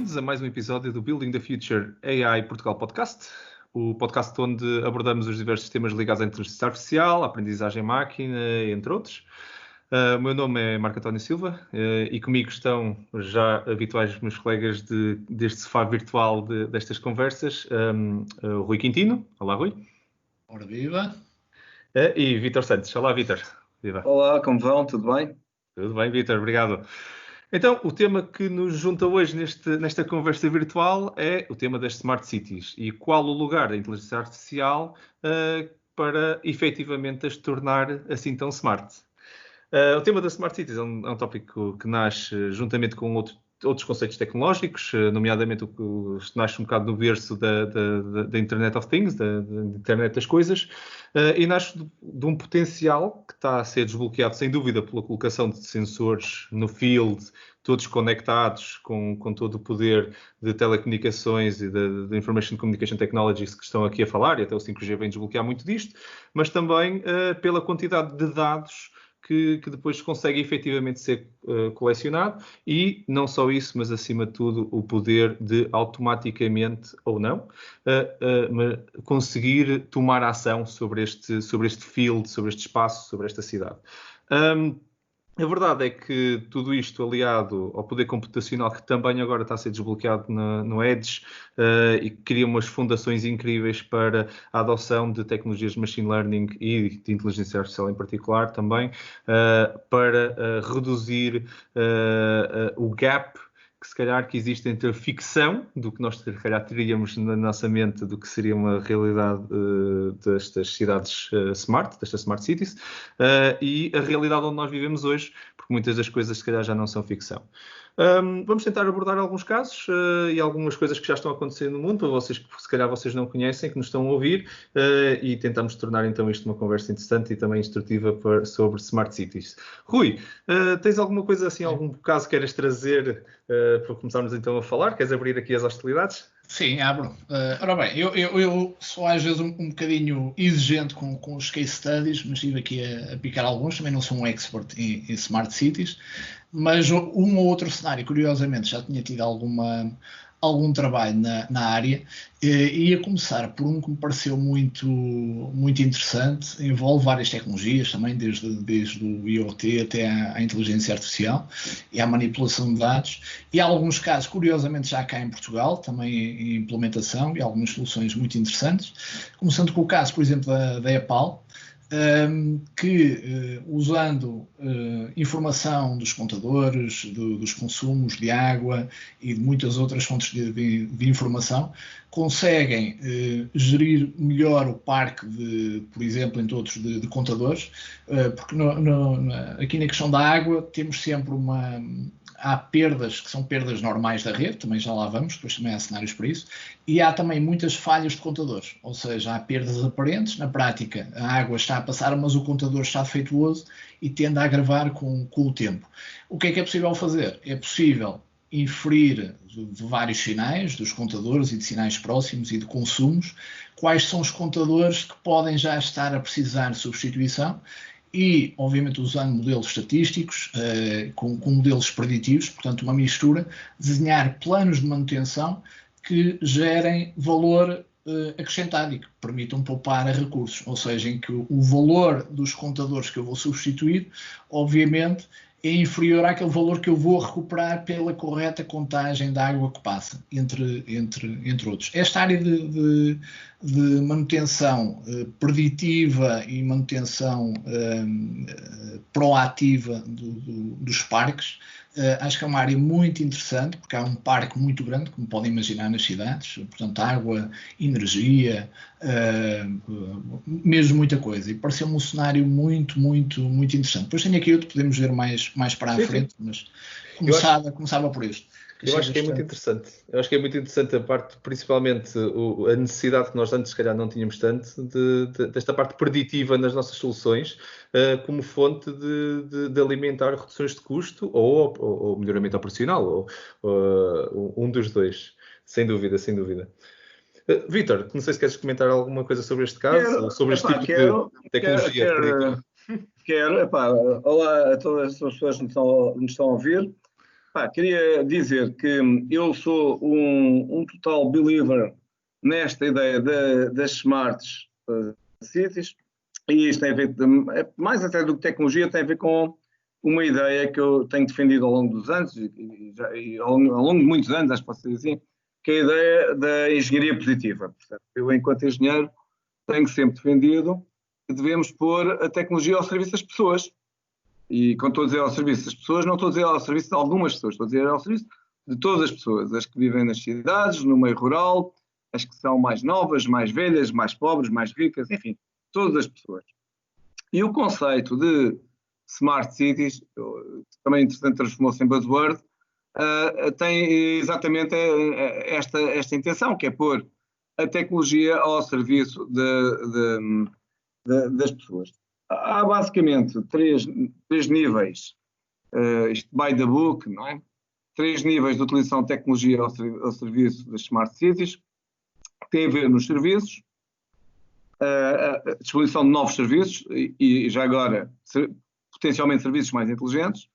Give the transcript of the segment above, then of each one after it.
Bem-vindos a mais um episódio do Building the Future AI Portugal Podcast, o podcast onde abordamos os diversos temas ligados à inteligência artificial, à aprendizagem máquina, entre outros. O meu nome é Marco António Silva e comigo estão já habituais meus colegas deste sofá virtual destas conversas, o Rui Quintino. Olá, Rui. Ora, viva. E Vítor Santos. Olá, Vítor. Viva. Olá, como vão? Tudo bem? Tudo bem, Vítor. Obrigado. Então, o tema que nos junta hoje nesta conversa virtual é o tema das Smart Cities e qual o lugar da inteligência artificial para efetivamente as tornar assim tão smart. O tema das Smart Cities é um tópico que nasce juntamente com outros conceitos tecnológicos, nomeadamente o que nasce um bocado no berço da Internet of Things, da Internet das Coisas, e nasce de um potencial que está a ser desbloqueado, sem dúvida, pela colocação de sensores no field, todos conectados com todo o poder de telecomunicações e de Information Communication Technologies que estão aqui a falar, e até o 5G vem desbloquear muito disto, mas também pela quantidade de dados que depois consegue efetivamente ser colecionado e não só isso, mas acima de tudo o poder de automaticamente ou não conseguir tomar ação sobre este field, sobre este espaço, sobre esta cidade. A verdade é que tudo isto aliado ao poder computacional que também agora está a ser desbloqueado no Edge e que cria umas fundações incríveis para a adoção de tecnologias de machine learning e de inteligência artificial em particular também, para reduzir o gap que se calhar que existe entre a ficção do que nós se calhar teríamos na nossa mente do que seria uma realidade destas cidades smart, destas smart cities, e a realidade onde nós vivemos hoje, porque muitas das coisas se calhar já não são ficção. Vamos tentar abordar alguns casos e algumas coisas que já estão acontecendo no mundo, para vocês que se calhar vocês não conhecem, que nos estão a ouvir, e tentamos tornar então isto uma conversa interessante e também instrutiva sobre Smart Cities. Rui, tens alguma coisa assim, algum caso que queiras trazer para começarmos então a falar? Queres abrir aqui as hostilidades? Sim, abro. Ora bem, eu sou às vezes um bocadinho exigente com os case studies, mas estive aqui a picar alguns, também não sou um expert em Smart Cities, mas um ou outro cenário, curiosamente, já tinha tido algum trabalho na área, e ia começar por um que me pareceu muito interessante, envolve várias tecnologias também, desde o IoT até à inteligência artificial e à manipulação de dados, e há alguns casos, curiosamente, já cá em Portugal, também em implementação, e algumas soluções muito interessantes, começando com o caso, por exemplo, da EPAL, que usando informação dos contadores, dos consumos de água e de muitas outras fontes de informação, conseguem gerir melhor o parque, por exemplo, entre outros, de contadores, porque aqui na questão da água temos sempre há perdas que são perdas normais da rede, também já lá vamos, depois também há cenários para isso, e há também muitas falhas de contadores, ou seja, há perdas aparentes, na prática a água está a passar, mas o contador está defeituoso e tende a agravar com o tempo. O que é possível fazer? É possível inferir de vários sinais, dos contadores e de sinais próximos e de consumos, quais são os contadores que podem já estar a precisar de substituição, e, obviamente, usando modelos estatísticos, com modelos preditivos, portanto, uma mistura, desenhar planos de manutenção que gerem valor acrescentado e que permitam poupar recursos, ou seja, em que o valor dos contadores que eu vou substituir, obviamente, é inferior àquele valor que eu vou recuperar pela correta contagem da água que passa, entre outros. Esta área de manutenção preditiva e manutenção proativa dos parques, acho que é uma área muito interessante, porque há um parque muito grande, como podem imaginar nas cidades, portanto água, energia, mesmo muita coisa, e pareceu-me um cenário muito interessante. Depois tenho aqui outro, podemos ver mais para a frente, mas começava por este. Eu acho que é muito interessante. Eu acho que é muito interessante a parte, principalmente a necessidade que nós antes, se calhar, não tínhamos tanto, desta parte preditiva nas nossas soluções, como fonte de alimentar reduções de custo ou melhoramento operacional, ou um dos dois, sem dúvida. Vítor, não sei se queres comentar alguma coisa sobre este caso, ou sobre este tipo de tecnologia. Olá a todas as pessoas que nos estão a ouvir. Queria dizer que eu sou um total believer nesta ideia das smart cities, e isto tem a ver, mais até do que tecnologia, tem a ver com uma ideia que eu tenho defendido ao longo dos anos, e ao longo de muitos anos, acho que posso dizer assim, que é a ideia da engenharia positiva. Portanto, eu, enquanto engenheiro, tenho sempre defendido que devemos pôr a tecnologia ao serviço das pessoas. E quando estou a dizer ao serviço das pessoas, não estou a dizer ao serviço de algumas pessoas, estou a dizer ao serviço de todas as pessoas, as que vivem nas cidades, no meio rural, as que são mais novas, mais velhas, mais pobres, mais ricas, enfim, todas as pessoas. E o conceito de Smart Cities, também interessante, transformou-se em buzzword, tem exatamente esta intenção, que é pôr a tecnologia ao serviço das pessoas. Há basicamente três níveis, isto by the book, não é? 3 níveis de utilização de tecnologia ao serviço das Smart Cities, que tem a ver nos serviços, a disponibilização de novos serviços e já agora potencialmente serviços mais inteligentes,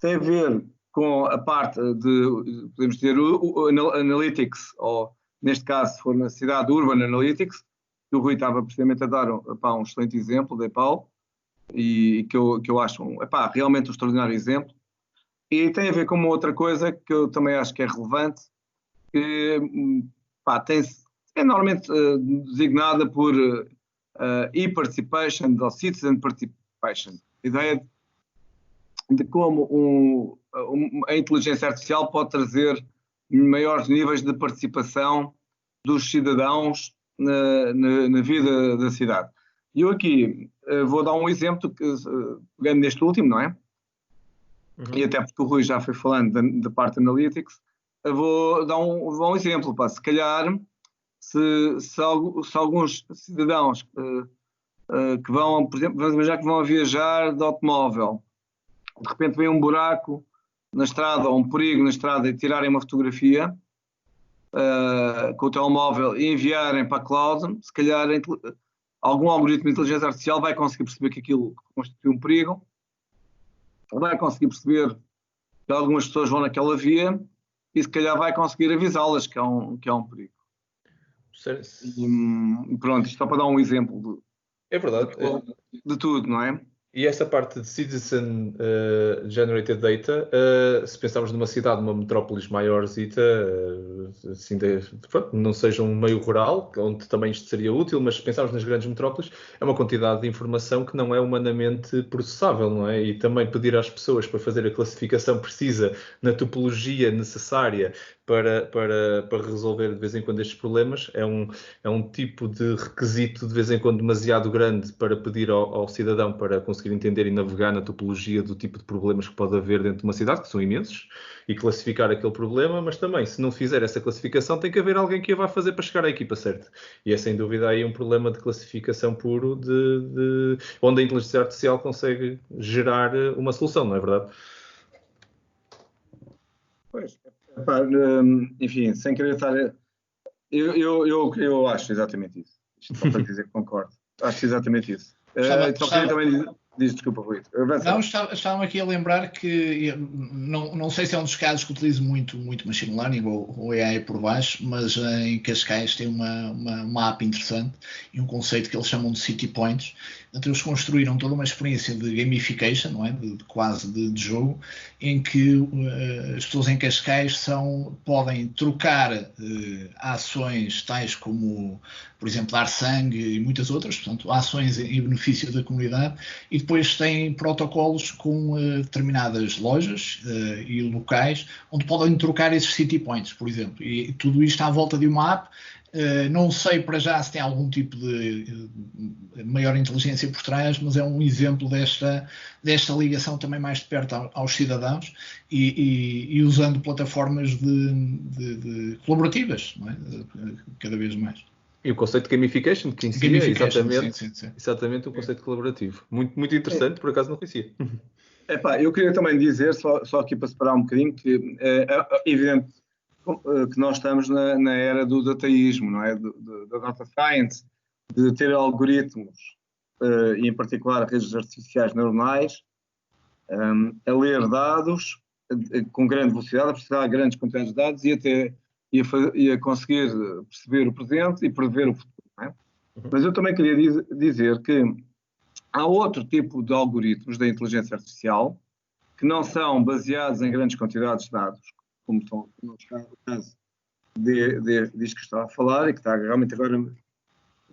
tem a ver com a parte de, podemos dizer, o Analytics, ou neste caso, se for na cidade, Urban Analytics, que o Rui estava precisamente a dar um excelente exemplo da EPAL, e que eu acho realmente um extraordinário exemplo. E tem a ver com uma outra coisa que eu também acho que é relevante, que é normalmente designada por e-participation ou citizen participation. A ideia de como a inteligência artificial pode trazer maiores níveis de participação dos cidadãos na vida da cidade. E eu aqui vou dar um exemplo, pegando neste último, não é? E até porque o Rui já foi falando da parte Analytics, vou dar um exemplo. Se calhar, se alguns cidadãos que vão, por exemplo, vamos imaginar que vão a viajar de automóvel, de repente vem um buraco na estrada ou um perigo na estrada e tirarem uma fotografia com o telemóvel e enviarem para a cloud, se calhar algum algoritmo de inteligência artificial vai conseguir perceber que aquilo constitui um perigo, vai conseguir perceber que algumas pessoas vão naquela via e se calhar vai conseguir avisá-las que há um perigo. E pronto, isto só para dar um exemplo é verdade. De tudo, não é? E essa parte de Citizen Generated Data, se pensarmos numa cidade, numa metrópolis maiorzita, assim não seja um meio rural, onde também isto seria útil, mas se pensarmos nas grandes metrópoles, é uma quantidade de informação que não é humanamente processável, não é? E também pedir às pessoas para fazer a classificação precisa na topologia necessária para resolver de vez em quando estes problemas é um tipo de requisito de vez em quando demasiado grande para pedir ao cidadão para conseguir entender e navegar na topologia do tipo de problemas que pode haver dentro de uma cidade, que são imensos, e classificar aquele problema, mas também, se não fizer essa classificação, tem que haver alguém que a vá fazer para chegar à equipa certa. E é sem dúvida aí um problema de classificação puro, onde a inteligência artificial consegue gerar uma solução, não é verdade? Pois, enfim, sem querer estar... Eu acho exatamente isso. Isto só para dizer que concordo. Acho exatamente isso. Também desculpa, Rui. Não, estava aqui a lembrar que não sei se é um dos casos que utilizo muito machine learning ou AI por baixo, mas em Cascais tem uma app interessante e um conceito que eles chamam de City Points. Então eles construíram toda uma experiência de gamification, não é? Quase de jogo, em que as pessoas em Cascais podem trocar ações tais como, por exemplo, dar sangue e muitas outras, portanto, ações em benefício da comunidade, e depois têm protocolos com determinadas lojas e locais onde podem trocar esses city points, por exemplo. E tudo isto à volta de uma app. Não sei para já se tem algum tipo de maior inteligência por trás, mas é um exemplo desta ligação também mais de perto aos cidadãos e usando plataformas de colaborativas, não é? Cada vez mais. E o conceito de gamification, que conhecia exatamente o conceito colaborativo. Muito, muito interessante, por acaso não conhecia. Eu queria também dizer, só aqui para separar um bocadinho, que é evidente que nós estamos na era do dataísmo, não é? Da data science, de ter algoritmos, e em particular redes artificiais neuronais, a ler dados, com grande velocidade, a processar grandes quantidades de dados e a conseguir perceber o presente e prever o futuro. Não é? Mas eu também queria dizer que há outro tipo de algoritmos da inteligência artificial que não são baseados em grandes quantidades de dados, como são no caso disto que estava a falar e que está realmente agora,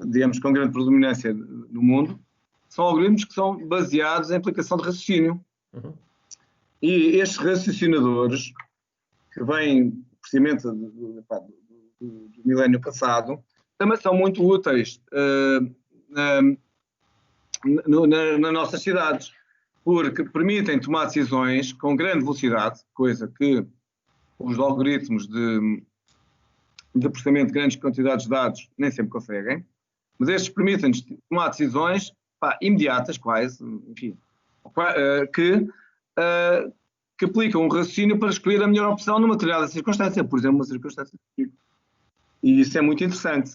digamos, com grande predominância no mundo, são algoritmos que são baseados em aplicação de raciocínio. E estes raciocinadores, que vêm precisamente do milénio passado, também são muito úteis nas nossas cidades, porque permitem tomar decisões com grande velocidade, coisa que os algoritmos de processamento de grandes quantidades de dados nem sempre conseguem, mas estes permitem-nos tomar decisões imediatas, quase, enfim, que aplicam um raciocínio para escolher a melhor opção numa determinada circunstância, por exemplo, uma circunstância. E isso é muito interessante.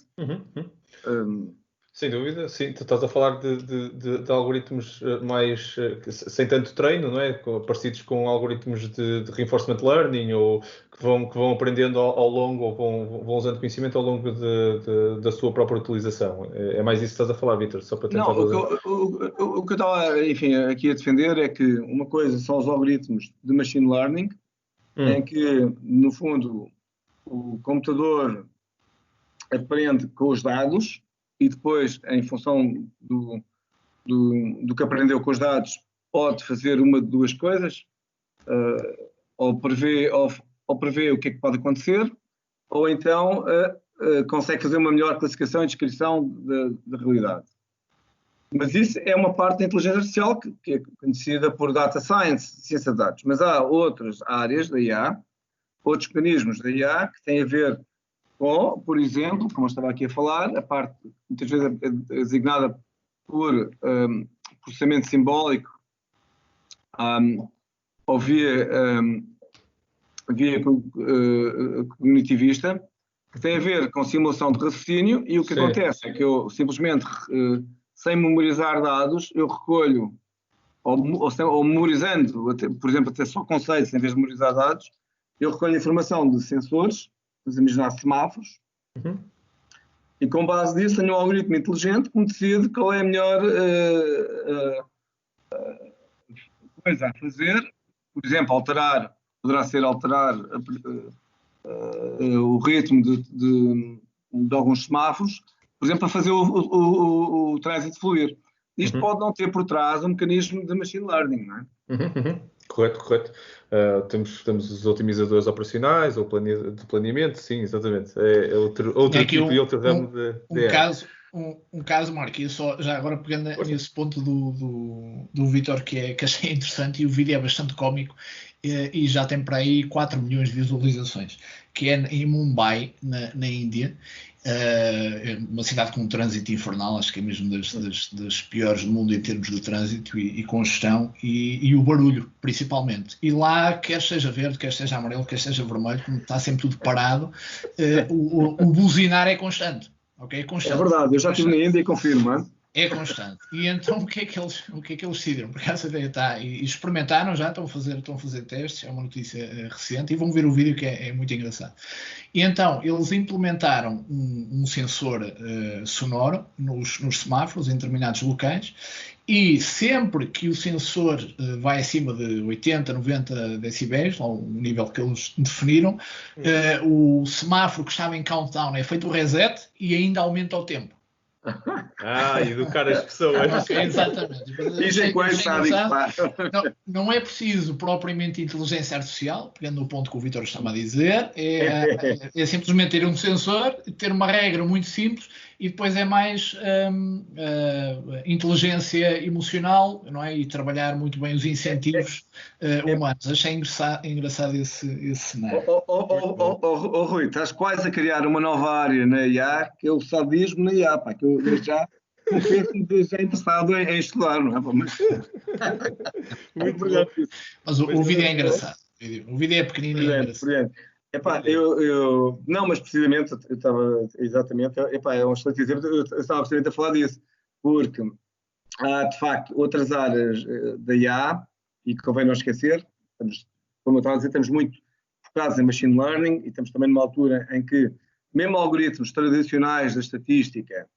Sem dúvida, sim. Tu estás a falar de algoritmos mais sem tanto treino, não é? Parecidos com algoritmos de reinforcement learning, ou que vão aprendendo ao longo, ou vão usando conhecimento ao longo da sua própria utilização. É mais isso que estás a falar, Vítor, só para tentar... Não, o que eu estava, enfim, aqui a defender é que uma coisa são os algoritmos de machine learning, em que, no fundo, o computador aprende com os dados e depois, em função do que aprendeu com os dados, pode fazer uma de duas coisas, ou prevê o que é que pode acontecer, ou então consegue fazer uma melhor classificação e descrição da realidade. Mas isso é uma parte da inteligência artificial que é conhecida por data science, ciência de dados. Mas há outras áreas da IA, outros mecanismos da IA que têm a ver com, por exemplo, como eu estava aqui a falar, a parte muitas vezes é designada por processamento simbólico ou via cognitivista, que tem a ver com simulação de raciocínio, e o que acontece é que eu simplesmente, sem memorizar dados, eu recolho, ou memorizando, por exemplo, até só conceitos em vez de memorizar dados, eu recolho informação de sensores, vamos imaginar semáforos, e com base nisso tenho um algoritmo inteligente que me decide qual é a melhor coisa a fazer. Por exemplo, poderá ser alterar o ritmo de alguns semáforos, por exemplo, para fazer o trânsito fluir. Isto pode não ter por trás um mecanismo de machine learning, não é? Correto. Temos os otimizadores operacionais, ou de planeamento, sim, exatamente. É outro tipo e outro ramo de um caso, Marco, e só já agora pegando nesse ponto do Vítor, que achei interessante, e o vídeo é bastante cómico, e já tem para aí 4 milhões de visualizações, que é em Mumbai, na Índia, uma cidade com um trânsito infernal, acho que é mesmo das piores do mundo em termos de trânsito e congestão, e o barulho, principalmente. E lá, quer seja verde, quer seja amarelo, quer seja vermelho, como está sempre tudo parado, o buzinar é constante. Okay? É constante. É verdade, eu já estive na Índia e confirmo, hein? É constante. E então o que é que eles decidiram? Por acaso está, e experimentaram já, estão a fazer testes, é uma notícia recente, e vão ver o vídeo que é muito engraçado. E então eles implementaram um sensor sonoro nos semáforos em determinados locais, e sempre que o sensor vai acima de 80, 90 decibéis, ou o nível que eles definiram, o semáforo que estava em countdown é feito o reset e ainda aumenta o tempo. Educar as pessoas. Exatamente. Dizem coisas, não é preciso propriamente inteligência artificial, pegando no ponto que o Vítor estava a dizer, é simplesmente ter um sensor, ter uma regra muito simples, e depois é mais inteligência emocional, não é? E trabalhar muito bem os incentivos humanos. Achei engraçado esse cenário. Rui, estás quase a criar uma nova área na IA, que é o sadismo na IA, que eu já confesso que já interessado em estudar, não é? Muito bom. Mas o vídeo é engraçado. O vídeo é pequenino e é engraçado. Não, mas precisamente eu estava exatamente, é um excelente exemplo, eu estava precisamente a falar disso, porque há de facto outras áreas da IA, e que convém não esquecer, estamos como eu estava a dizer, estamos muito focados em machine learning e estamos também numa altura em que mesmo algoritmos tradicionais da estatística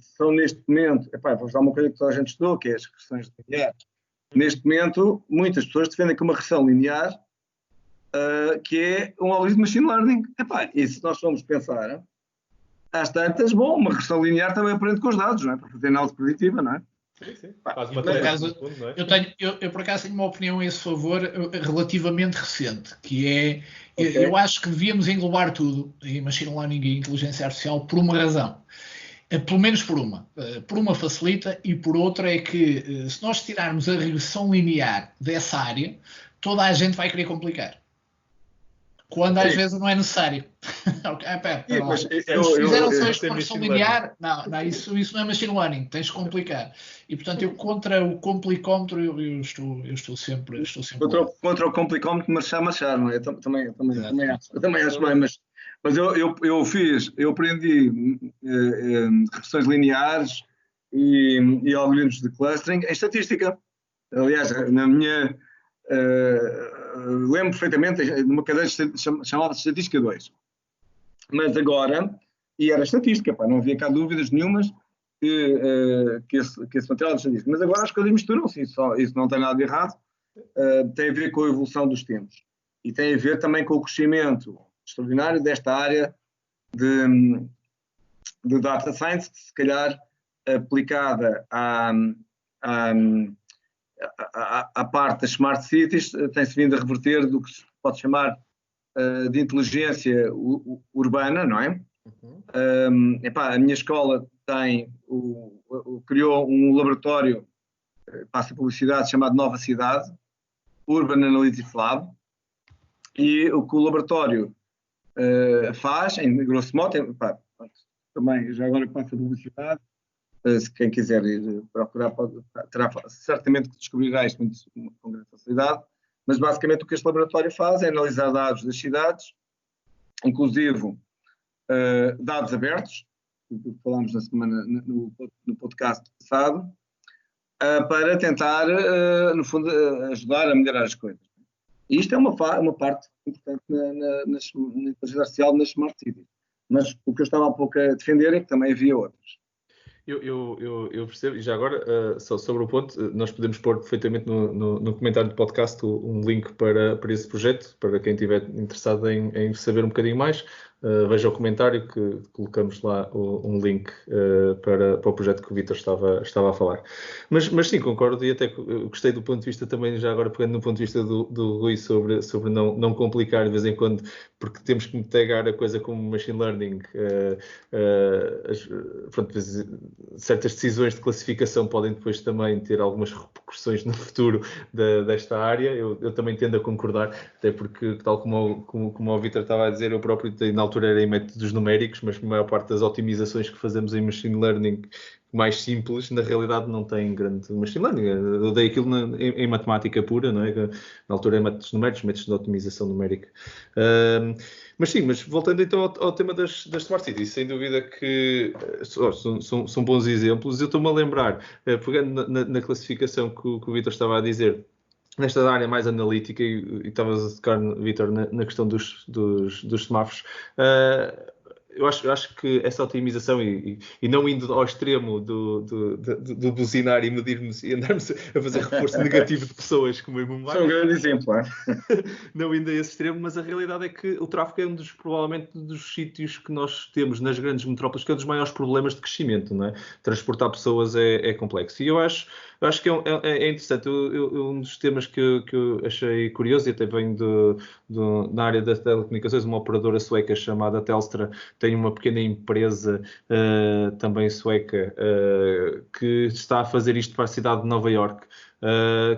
são neste momento, vou dar uma coisa que toda a gente estudou, que é as regressões lineares. Neste momento, muitas pessoas defendem que uma regressão linear, que é um algoritmo de machine learning. E se nós formos pensar, às tantas, uma regressão linear também aprende com os dados, não é? Para fazer análise preditiva, não é? Sim. Faz uma não é? Eu, por acaso, tenho uma opinião a esse favor relativamente recente, que é, eu acho que devíamos englobar tudo em machine learning e inteligência artificial por uma razão. Pelo menos por uma. Por uma facilita e por outra é que se nós tirarmos a regressão linear dessa área, toda a gente vai querer complicar. Quando às vezes não é necessário. Se fizeram só esta regressão linear, não, isso não é machine learning, tens de complicar. E portanto, eu contra o complicómetro eu estou sempre contra o complicómetro, mas achar, não é? Eu também acho bem, mas eu aprendi regressões lineares e algoritmos de clustering em estatística. Aliás, na minha lembro perfeitamente numa cadeira chamada Estatística 2. Mas agora, e era estatística, não havia cá dúvidas nenhumas que esse material de estatística. Mas agora as coisas misturam-se, isso não tem nada de errado, tem a ver com a evolução dos tempos. E tem a ver também com o crescimento extraordinário desta área de data science, que se calhar aplicada à parte das smart cities, tem-se vindo a reverter do que se pode chamar de inteligência urbana, não é? A minha escola criou um laboratório, passa publicidade, chamado Nova Cidade, Urban Analytics Lab, e o que o laboratório faz, em grosso modo, também já agora passa publicidade, se quem quiser ir procurar terá certamente que descobrirá isto com grande facilidade, mas basicamente o que este laboratório faz é analisar dados das cidades, inclusive dados abertos, que falámos na semana no podcast passado, para tentar, no fundo, ajudar a melhorar as coisas. E isto é uma parte importante na inteligência artificial nas smart cities. Mas o que eu estava há pouco a defender é que também havia outras. Eu percebo, e já agora, só sobre o ponto, nós podemos pôr perfeitamente no comentário do podcast um link para esse projeto, para quem estiver interessado em saber um bocadinho mais. Veja o comentário que colocamos lá um link para o projeto que o Vítor estava a falar. Mas sim, concordo, e até gostei do ponto de vista também, já agora pegando no ponto de vista do Rui, sobre não complicar de vez em quando, porque temos que pegar a coisa como machine learning. Certas decisões de classificação podem depois também ter algumas repercussões no futuro desta área. Eu também tendo a concordar, até porque, tal como o Vítor estava a dizer, eu próprio na altura era em métodos numéricos, mas a maior parte das otimizações que fazemos em machine learning mais simples, na realidade não tem grande machine learning. Eu dei aquilo em matemática pura, não é? Na altura em métodos numéricos, métodos de otimização numérica. Mas voltando então ao tema das Smart Cities, sem dúvida que são bons exemplos. Eu estou-me a lembrar, pegando na classificação que o Vítor estava a dizer, nesta área mais analítica, e estavas a tocar, Vítor, na questão dos semáforos, eu acho que essa otimização, e não indo ao extremo do buzinar e medirmos e andarmos a fazer reforço negativo de pessoas como em Mumbai. São um grande exemplo, é? Não indo a esse extremo, mas a realidade é que o tráfego é provavelmente dos sítios que nós temos nas grandes metrópoles, que é um dos maiores problemas de crescimento, não é? Transportar pessoas é complexo. E eu acho que é interessante. Um dos temas que eu achei curioso, e até venho na área das telecomunicações, uma operadora sueca chamada Telstra, tem uma pequena empresa também sueca que está a fazer isto para a cidade de Nova Iorque,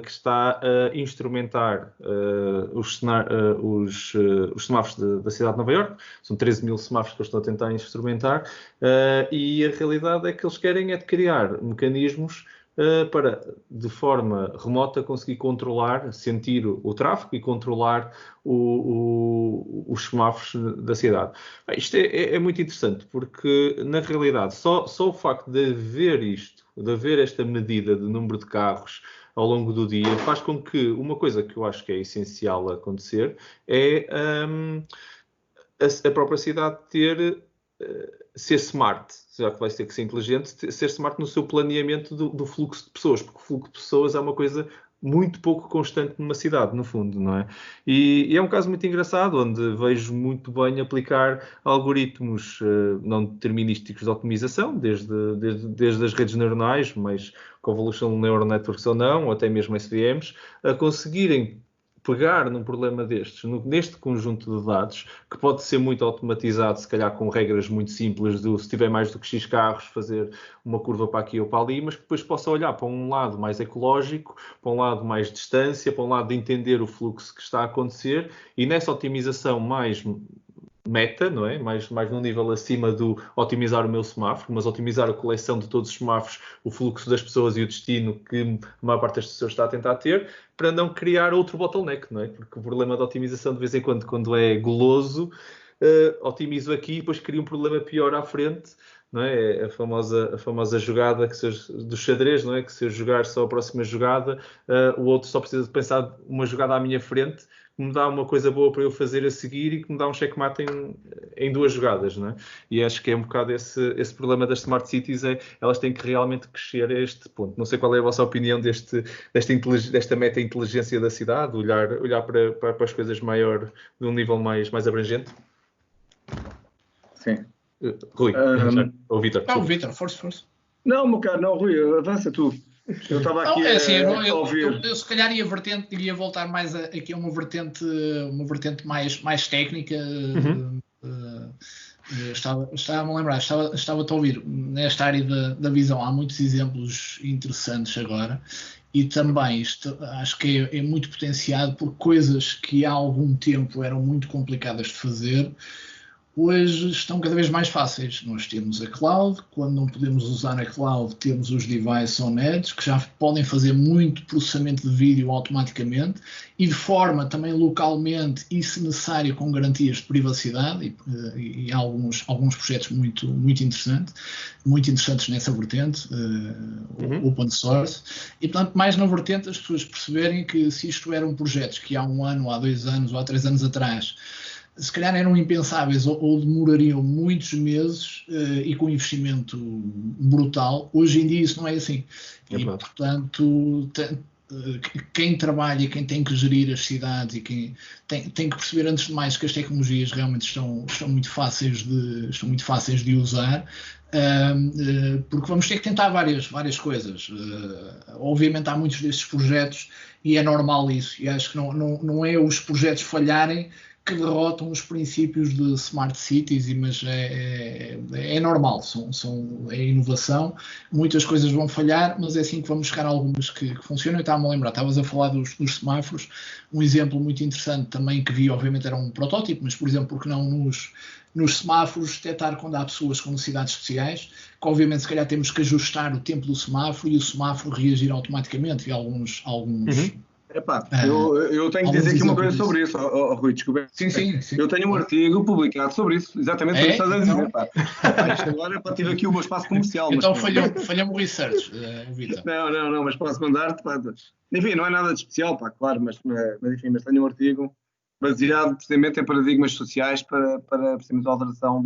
que está a instrumentar os semáforos da cidade de Nova Iorque. São 13 mil semáforos que eles estão a tentar instrumentar, e a realidade é que eles querem criar mecanismos para, de forma remota, conseguir controlar, sentir o tráfego e controlar os semáforos da cidade. Isto é muito interessante, porque, na realidade, só o facto de haver isto de haver esta medida de número de carros ao longo do dia, faz com que uma coisa que eu acho que é essencial acontecer é a própria cidade ser smart, já que vai ter que ser inteligente, ser smart no seu planeamento do fluxo de pessoas, porque o fluxo de pessoas é uma coisa muito pouco constante numa cidade, no fundo, não é? E é um caso muito engraçado, onde vejo muito bem aplicar algoritmos não determinísticos de otimização, desde as redes neuronais, mas Convolutional Neural Networks ou não, ou até mesmo SVMs, a conseguirem pegar num problema destes, neste conjunto de dados, que pode ser muito automatizado, se calhar com regras muito simples, se tiver mais do que X carros, fazer uma curva para aqui ou para ali, mas que depois possa olhar para um lado mais ecológico, para um lado mais de distância, para um lado de entender o fluxo que está a acontecer, e nessa otimização mais meta, não é? Mais num nível acima do otimizar o meu semáforo, mas otimizar a coleção de todos os semáforos, o fluxo das pessoas e o destino que a maior parte das pessoas está a tentar ter, para não criar outro bottleneck, não é? Porque o problema da otimização, de vez em quando é goloso, otimizo aqui e depois cria um problema pior à frente, não é? A famosa jogada do xadrez, não é? Que se eu jogar só a próxima jogada, o outro só precisa de pensar uma jogada à minha frente, que me dá uma coisa boa para eu fazer a seguir e que me dá um checkmate em 2 jogadas, não é? E acho que é um bocado esse problema das Smart Cities, elas têm que realmente crescer a este ponto. Não sei qual é a vossa opinião desta meta-inteligência da cidade, olhar para as coisas maior, de um nível mais abrangente? Sim. Rui, ou Vítor? Não, Vítor, força. Não, meu caro, não, Rui, avança tu. Eu estava aqui a ouvir. Eu se calhar ia voltar mais aqui a uma vertente mais técnica. Estava-me a lembrar, estava-te a ouvir nesta área da visão. Há muitos exemplos interessantes agora, e também isto acho que é muito potenciado por coisas que há algum tempo eram muito complicadas de fazer. Hoje estão cada vez mais fáceis. Nós temos a cloud, quando não podemos usar a cloud, temos os devices on edge, que já podem fazer muito processamento de vídeo automaticamente e de forma também localmente e, se necessário, com garantias de privacidade e alguns projetos muito interessantes nessa vertente, open source. E, portanto, mais na vertente as pessoas perceberem que se isto eram projetos que há 1 ano, há 2 anos ou há 3 anos atrás se calhar eram impensáveis ou demorariam muitos meses e com investimento brutal. Hoje em dia isso não é assim. E, portanto, quem trabalha, quem tem que gerir as cidades e quem tem que perceber, antes de mais, que as tecnologias realmente estão muito fáceis de usar, porque vamos ter que tentar várias coisas. Obviamente há muitos destes projetos e é normal isso. E acho que não é os projetos falharem que derrotam os princípios de Smart Cities, mas é normal, é inovação, muitas coisas vão falhar, mas é assim que vamos chegar a algumas que funcionam. E estava-me a lembrar, estavas a falar dos semáforos, um exemplo muito interessante também que vi, obviamente era um protótipo, mas por exemplo, porque não nos semáforos detectar quando há pessoas com necessidades especiais, que obviamente se calhar temos que ajustar o tempo do semáforo e o semáforo reagir automaticamente, e alguns Epá, eu tenho que dizer aqui uma coisa sobre isso, Rui, desculpa. Sim. Eu tenho um artigo publicado sobre isso, exatamente sobre isso que estás a dizer. Pá. Agora tive aqui o meu espaço comercial. Então falhou-me o research, Vitor. Não, mas posso mandar-te. Enfim, não é nada de especial, pá, claro, mas tenho um artigo baseado precisamente em paradigmas sociais para precisamente a alteração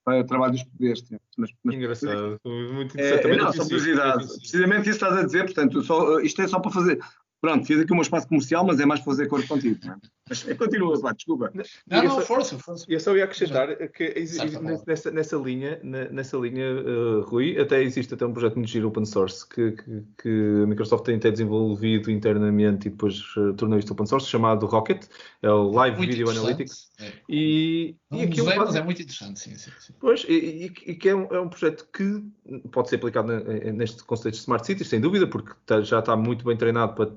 para o trabalho dos poderes. Engraçado, muito interessante. Não, só curiosidade. Precisamente isso estás a dizer, portanto, isto é só para fazer. Pronto, fiz aqui um espaço comercial, mas é mais para fazer cor contigo. Não é? Mas continua, pá, desculpa. Não, força. Eu só ia acrescentar que nessa linha, Rui, até existe um projeto muito giro open source que a Microsoft tem até desenvolvido internamente e depois tornou isto open source, chamado Rocket, é o Live muito Video Analytics. Mas é muito interessante, sim. Pois, e que é um projeto que pode ser aplicado neste conceito de Smart Cities, sem dúvida, porque já está muito bem treinado para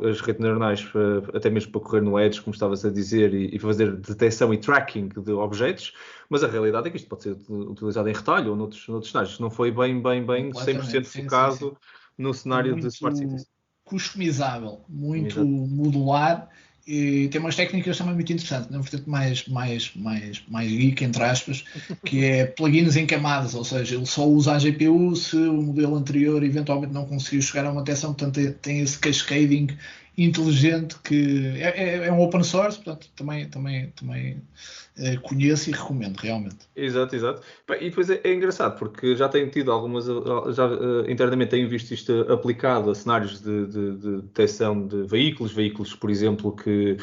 as redes neuronais, até mesmo para correr no Edge, como estavas a dizer, e fazer detecção e tracking de objetos, mas a realidade é que isto pode ser utilizado em retalho ou noutros cenários. Não foi bem 100% focado no cenário de Smart Cities. Customizável, muito modular e tem umas técnicas também muito interessantes, na vertente mais geek, entre aspas, que é plugins em camadas, ou seja, ele só usa a GPU se o modelo anterior eventualmente não conseguiu chegar a uma tensão, portanto tem esse cascading inteligente que é um open source, portanto também conheço e recomendo realmente. Exato. E depois é engraçado, porque já tenho tido algumas, internamente tenho visto isto aplicado a cenários de detecção de veículos, por exemplo, que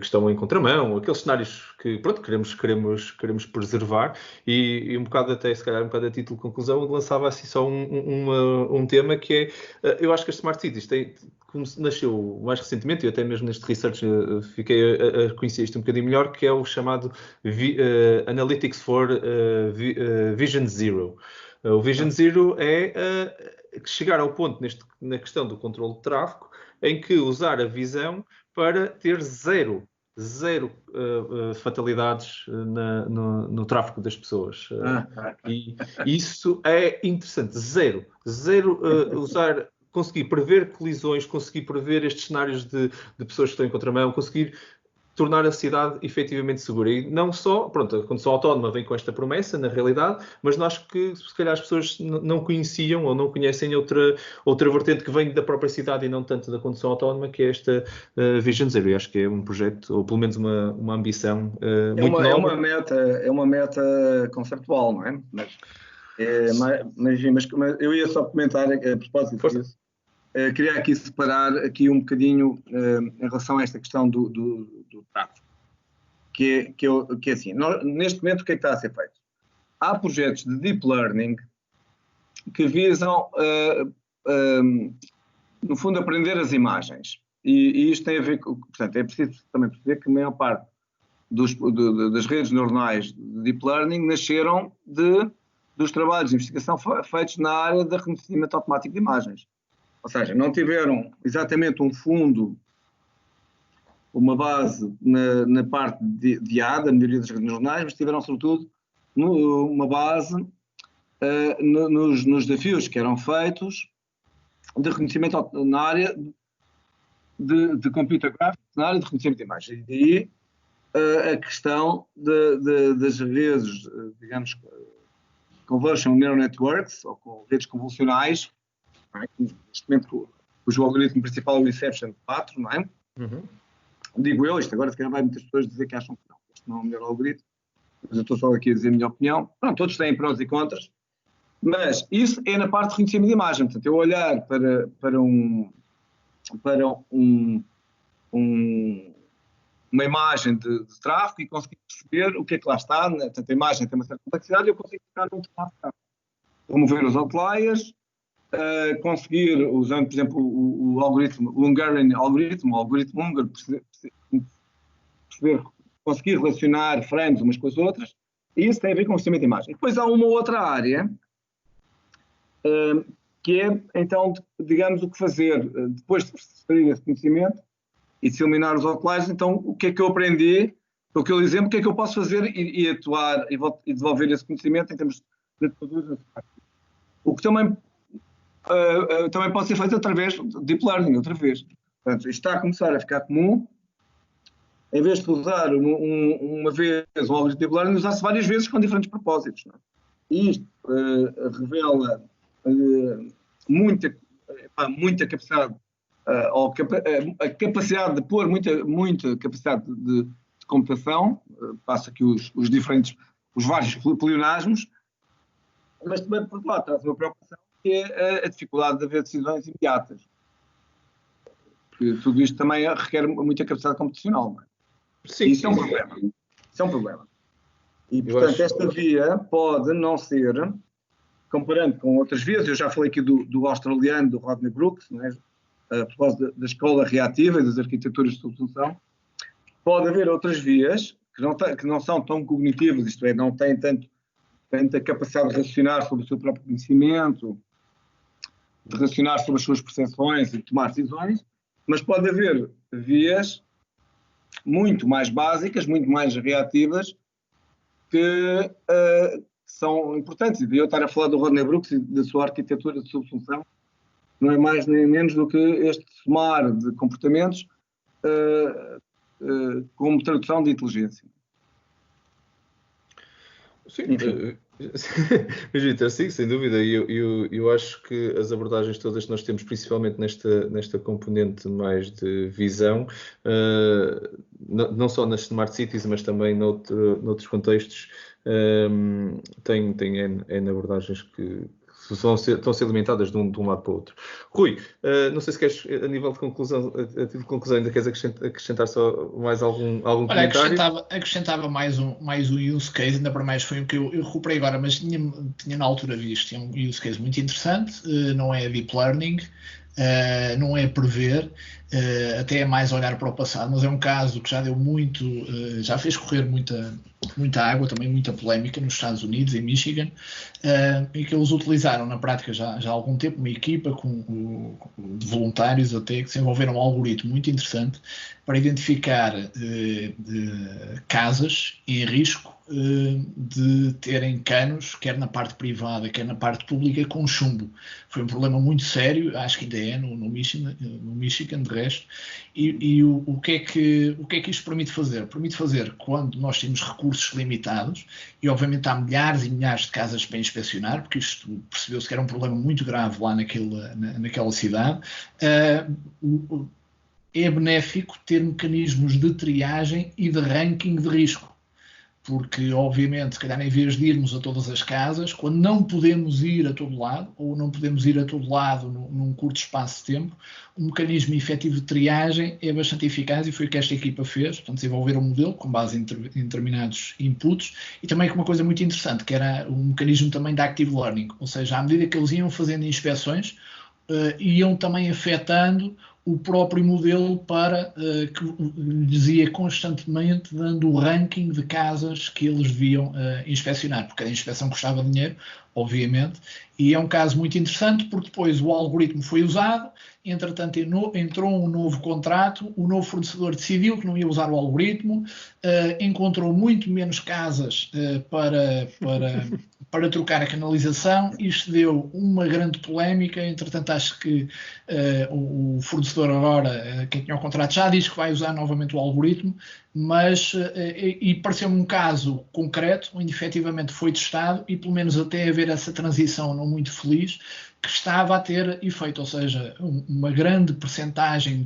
estão em contramão, aqueles cenários que, pronto, queremos preservar, e um bocado até, se calhar, um bocado a título de conclusão, lançava assim só um tema que é, eu acho que as Smart Cities como nasceu mais recentemente, e até mesmo neste research fiquei a conhecer isto um bocadinho melhor, que é o chamado Analytics for Vision Zero. O Vision Zero é chegar ao ponto na questão do controle de tráfego, em que usar a visão para ter zero fatalidades no tráfego das pessoas. E isso é interessante. Zero usar, conseguir prever colisões, conseguir prever estes cenários de pessoas que estão em contramão, conseguir tornar a cidade efetivamente segura. E não só, pronto, a condução autónoma vem com esta promessa, na realidade, mas nós que, se calhar, as pessoas não conheciam ou não conhecem outra vertente que vem da própria cidade e não tanto da condução autónoma, que é esta Vision Zero. E acho que é um projeto, ou pelo menos uma ambição muito nova. É uma meta conceptual, não é? Mas eu ia só comentar a propósito disso. Queria aqui separar aqui um bocadinho em relação a esta questão do tráfego, que é assim, neste momento o que é que está a ser feito? Há projetos de deep learning que visam, no fundo, aprender as imagens, e isto tem a ver com, portanto, é preciso também perceber que a maior parte das redes neuronais de deep learning nasceram dos trabalhos de investigação feitos na área de reconhecimento automático de imagens. Ou seja, não tiveram exatamente um fundo, uma base na parte de IA, da maioria das redes neuronais, mas tiveram, sobretudo, uma base nos desafios que eram feitos de reconhecimento na área de computer graphics, na área de reconhecimento de imagens. E daí a questão das redes, digamos, Convolutional Neural Networks, ou com redes convolucionais, não é? Neste momento, cujo algoritmo principal é o Inception 4, não é? Uhum. Digo eu, isto agora se calhar vai muitas pessoas dizer que acham que não, este não é o melhor algoritmo, mas eu estou só aqui a dizer a minha opinião. Pronto, todos têm prós e contras, mas isso é na parte de reconhecimento de imagem. Portanto, eu olhar para uma imagem de tráfego e conseguir perceber o que é que lá está. Portanto, a imagem tem uma certa complexidade e eu consigo ficar num tráfego. Remover os outliers, conseguir, usando, por exemplo, o algoritmo, o Hungarian algoritmo, o algoritmo húngaro, conseguir relacionar frames umas com as outras, e isso tem a ver com o sistema de imagem. Depois há uma outra área, que é, então, digamos, o que fazer depois de extrair esse conhecimento e de eliminar os outliers. Então, o que é que eu aprendi, pelo que eu exemplo, o que é que eu posso fazer e atuar e desenvolver esse conhecimento em termos de produtos. O que também pode ser feito através de deep learning, outra vez. Portanto, isto está a começar a ficar comum. Em vez de usar uma vez um algoritmo de deep learning, usar-se várias vezes com diferentes propósitos. Não é? E isto revela muita capacidade, a capacidade de pôr muita capacidade de computação, passa aqui os vários pleonasmos, mas também, por outro lado, traz uma preocupação, que é a dificuldade de haver decisões imediatas. Porque tudo isto também requer muita capacidade computacional. Não é? Sim, isso é um problema. Isso é um problema. E, portanto, esta via pode não ser, comparando com outras vias, eu já falei aqui do australiano, do Rodney Brooks, não é? A propósito da escola reativa e das arquiteturas de substituição, pode haver outras vias que não são tão cognitivas, isto é, não têm tanta capacidade de raciocinar sobre o seu próprio conhecimento, de raciocinar sobre as suas percepções e de tomar decisões, mas pode haver vias muito mais básicas, muito mais reativas, que são importantes. E eu estar a falar do Rodney Brooks e da sua arquitetura de subsunção, não é mais nem menos do que este somar de comportamentos como tradução de inteligência. Sim, mas Vítor, sim, sem dúvida. Eu acho que as abordagens todas que nós temos, principalmente nesta componente mais de visão, não só nas Smart Cities, mas também noutros contextos, têm N abordagens que estão a ser alimentadas de um lado para o outro. Rui, não sei se queres, a nível de conclusão, a título de conclusão, ainda queres acrescentar só mais algum comentário? Acrescentava mais um use case, ainda para mais foi um que eu recuperei agora, mas tinha na altura visto. É um use case muito interessante, não é deep learning, não é prever, até é mais olhar para o passado, mas é um caso que já deu muito, já fez correr muita água, também muita polémica nos Estados Unidos, em Michigan, e que eles utilizaram na prática já há algum tempo uma equipa de voluntários até que desenvolveram um algoritmo muito interessante para identificar casas em risco de terem canos, quer na parte privada, quer na parte pública, com chumbo. Foi um problema muito sério, acho que ainda é no Michigan, de resto. E o que é que isto permite fazer? Permite fazer, quando nós temos recursos limitados, e obviamente há milhares e milhares de casas para inspecionar, porque isto percebeu-se que era um problema muito grave lá naquela cidade, é benéfico ter mecanismos de triagem e de ranking de risco. Porque, obviamente, se calhar em vez de irmos a todas as casas, quando não podemos ir a todo lado, ou não podemos ir a todo lado num curto espaço de tempo, um mecanismo efetivo de triagem é bastante eficaz e foi o que esta equipa fez, portanto, desenvolver um modelo com base em determinados inputs e também com uma coisa muito interessante, que era um mecanismo também de active learning, ou seja, à medida que eles iam fazendo inspeções, iam também afetando o próprio modelo para que lhes ia constantemente dando o ranking de casas que eles deviam inspecionar, porque a inspeção custava dinheiro, obviamente, e é um caso muito interessante porque depois o algoritmo foi usado, entretanto entrou um novo contrato, o novo fornecedor decidiu que não ia usar o algoritmo, encontrou muito menos casas para trocar a canalização, isto deu uma grande polémica, entretanto acho que o fornecedor agora, quem tinha o contrato, já diz que vai usar novamente o algoritmo, mas e pareceu-me um caso concreto, onde efetivamente foi testado e pelo menos até haver essa transição não muito feliz, que estava a ter efeito, ou seja, uma grande percentagem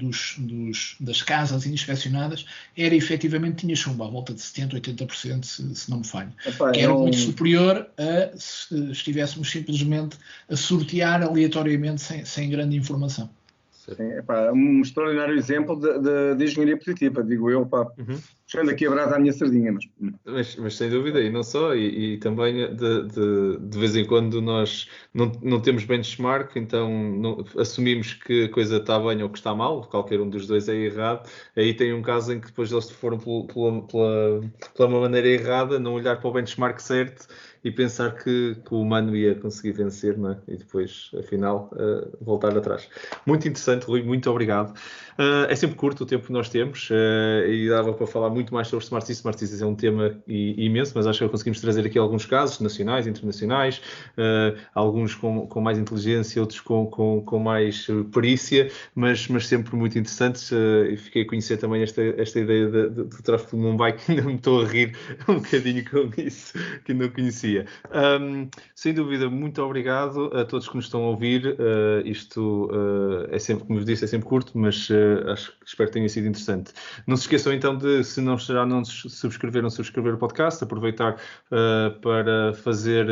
das casas inspecionadas era efetivamente tinha chumbo, à volta de 70%, 80%, se não me falho. Que era muito superior a se estivéssemos simplesmente a sortear aleatoriamente sem grande informação. É um extraordinário exemplo de engenharia positiva, digo eu, puxando aqui a brasa à minha sardinha. Mas sem dúvida, e não só, e também de vez em quando nós não temos benchmark, então assumimos que a coisa está bem ou que está mal, qualquer um dos dois é errado, aí tem um caso em que depois eles foram pela maneira errada, não olhar para o benchmark certo e pensar que o humano ia conseguir vencer, não é? E depois, afinal, voltar atrás. Muito interessante, Rui, muito obrigado. É sempre curto o tempo que nós temos e dava para falar muito mais sobre Smart Cities. Smart Cities é um tema imenso, mas acho que conseguimos trazer aqui alguns casos nacionais, internacionais, alguns com mais inteligência, outros com mais perícia, mas sempre muito interessantes. E fiquei a conhecer também esta ideia do tráfego de Mumbai, que ainda me estou a rir um bocadinho com isso, que não conhecia. Sem dúvida, muito obrigado a todos que nos estão a ouvir. Isto é sempre, como vos disse, é sempre curto, mas espero que tenha sido interessante. Não se esqueçam então de, se já não subscrever o podcast, aproveitar para fazer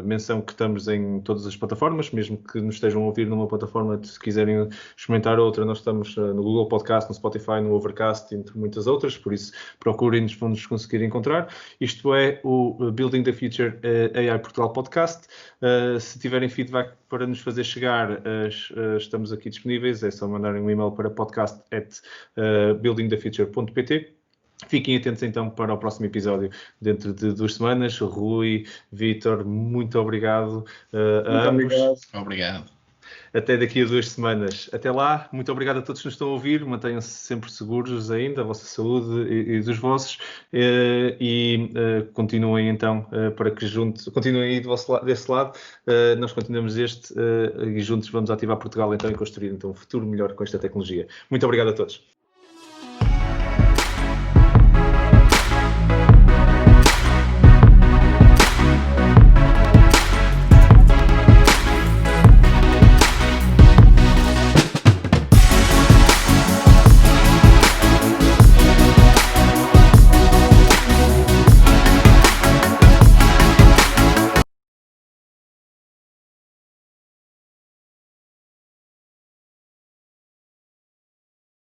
menção que estamos em todas as plataformas, mesmo que nos estejam a ouvir numa plataforma, se quiserem experimentar outra, nós estamos no Google Podcast, no Spotify, no Overcast, entre muitas outras, por isso procurem-nos, vão-nos conseguir encontrar. Isto é o Building the Future AI Portugal Podcast. Se tiverem feedback para nos fazer chegar, estamos aqui disponíveis, é só mandarem um e-mail para podcast@buildingthefuture.pt. Fiquem atentos então para o próximo episódio dentro de 2 semanas. Rui, Vítor, muito obrigado a ambos. Obrigado. Até daqui a 2 semanas. Até lá, muito obrigado a todos que nos estão a ouvir. Mantenham-se sempre seguros ainda, a vossa saúde e dos vossos. Continuem então para que juntos, continuem aí desse lado. Nós continuamos e juntos vamos ativar Portugal então e construir então, um futuro melhor com esta tecnologia. Muito obrigado a todos.